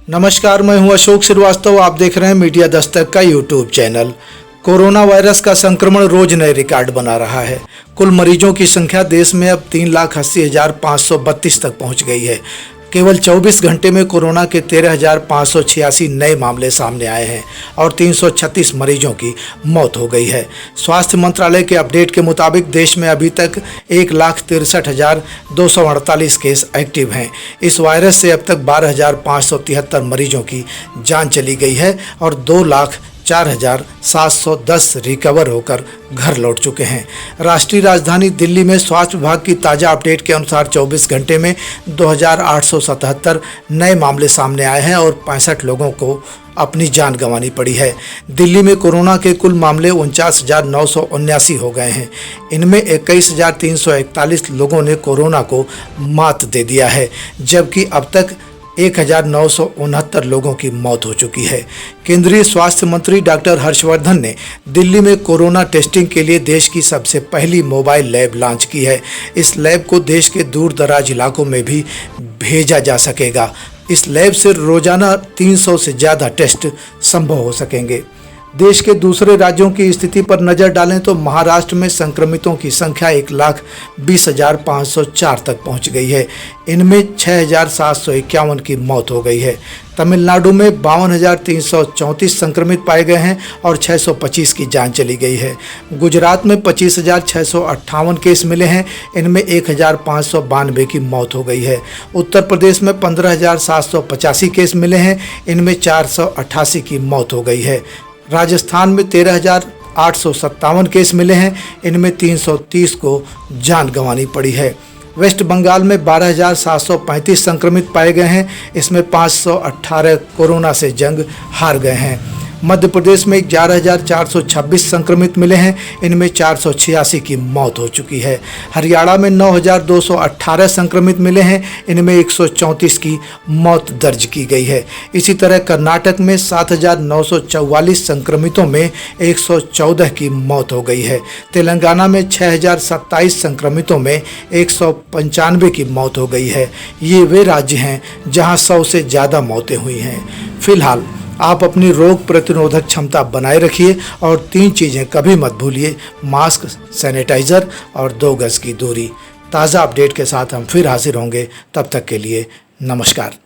नमस्कार, मैं हूं अशोक श्रीवास्तव। आप देख रहे हैं मीडिया दस्तक का यूट्यूब चैनल। कोरोना वायरस का संक्रमण रोज नए रिकॉर्ड बना रहा है। कुल मरीजों की संख्या देश में अब 3,80,532 तक पहुंच गई है। केवल 24 घंटे में कोरोना के 13,586 नए मामले सामने आए हैं और 336 मरीजों की मौत हो गई है। स्वास्थ्य मंत्रालय के अपडेट के मुताबिक देश में अभी तक 1,63,248 केस एक्टिव हैं। इस वायरस से अब तक 12,573 मरीजों की जान चली गई है और 2,04,710 रिकवर होकर घर लौट चुके हैं। राष्ट्रीय राजधानी दिल्ली में स्वास्थ्य विभाग की ताज़ा अपडेट के अनुसार 24 घंटे में 2,877 नए मामले सामने आए हैं और 65 लोगों को अपनी जान गंवानी पड़ी है। दिल्ली में कोरोना के कुल मामले 49,979 हो गए हैं। इनमें 21,341 लोगों ने कोरोना को मात दे दिया है, जबकि अब तक 1,969 लोगों की मौत हो चुकी है। केंद्रीय स्वास्थ्य मंत्री डॉक्टर हर्षवर्धन ने दिल्ली में कोरोना टेस्टिंग के लिए देश की सबसे पहली मोबाइल लैब लॉन्च की है। इस लैब को देश के दूर दराज इलाकों में भी भेजा जा सकेगा। इस लैब से रोजाना 300 से ज़्यादा टेस्ट संभव हो सकेंगे। देश के दूसरे राज्यों की स्थिति पर नज़र डालें तो महाराष्ट्र में संक्रमितों की संख्या 1,20,504 तक पहुंच गई है। इनमें 6,751 की मौत हो गई है। तमिलनाडु में 52,334 संक्रमित पाए गए हैं और 625 की जान चली गई है। गुजरात में 25,658 केस मिले हैं। इनमें 1,592 की मौत हो गई है। उत्तर प्रदेश में 15,785 केस मिले हैं। इनमें 488 की मौत हो गई है। राजस्थान में 13,857 केस मिले हैं। इनमें 330 को जान गंवानी पड़ी है। वेस्ट बंगाल में 12,735 संक्रमित पाए गए हैं। इसमें 518 कोरोना से जंग हार गए हैं। मध्य प्रदेश में 11,426 संक्रमित मिले हैं। इनमें 486 की मौत हो चुकी है। हरियाणा में 9,218 संक्रमित मिले हैं। इनमें 134 की मौत दर्ज की गई है। इसी तरह कर्नाटक में 7,944 संक्रमितों में 114 की मौत हो गई है। तेलंगाना में 6,027 संक्रमितों में 195 की मौत हो गई है। ये वे राज्य हैं जहां 100 से ज़्यादा मौतें हुई हैं। फिलहाल आप अपनी रोग प्रतिरोधक क्षमता बनाए रखिए और 3 चीज़ें कभी मत भूलिए: मास्क, सैनिटाइज़र और 2 गज की दूरी। ताज़ा अपडेट के साथ हम फिर हाजिर होंगे। तब तक के लिए नमस्कार।